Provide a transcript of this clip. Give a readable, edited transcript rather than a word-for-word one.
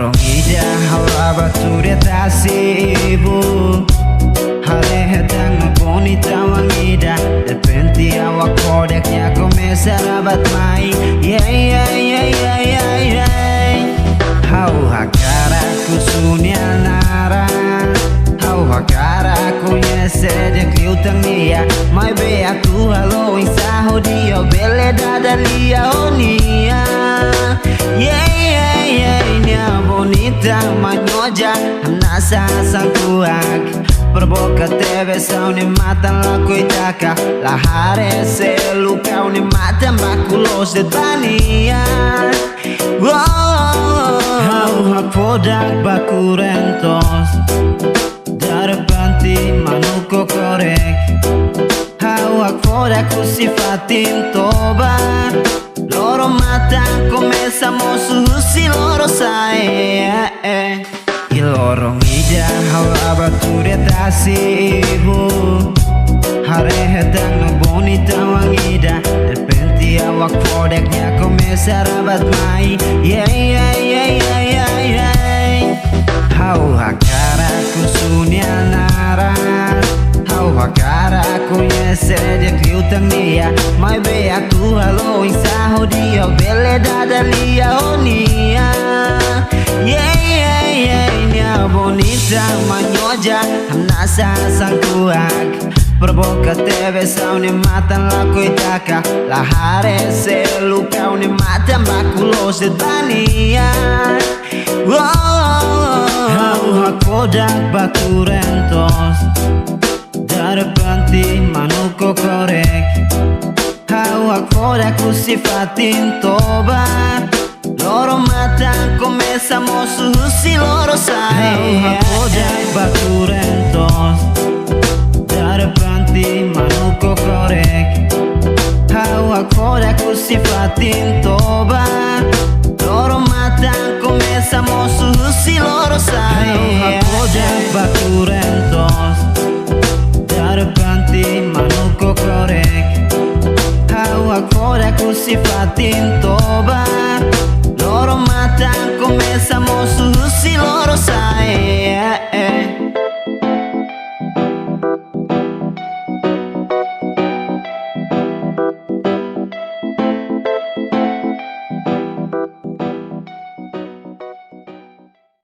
lorong ida hawa bature tasibu hale hedang bonita wangida de repente awak kodeknya começa a bat mai hau hakara kusunya nara hau hakara conhece de cliutang nia mai be aku halo insaho dia bele dadalia onia nia bonita manyoja nasa sangkuak Perboca teve são ne mata la coitaca la hare se luca ne mata maculos de tania hau hapodak bakurentos darbanti manuko korek hau hapodak kusifatin toba loro mata começamos si loro sai lorong ida hawa bature tasibu hare hedang no bonita wangida de repente awak kodeknya começa a bat mai hau hakara kusunya nara hau hakara conhece de cliutang nia mai be aku halo insaho dia bele dadalia onia bonita manyoja nasa sangkuak Perboca teve são ne mata la coitaca la hare se luca ne mata maculos de tania hau hakodak bakurentos darbanti manuko korek hau hakodak kusifatin toba loro mata começamos si loro sai hakodak bakurentos darbanti manuko korek hau hakodak kusifatin toba loro mata começamos si loro sai hakodak bakurentos darbanti manuko korek hau hakodak kusifatin toba loro mata começamos si loro sai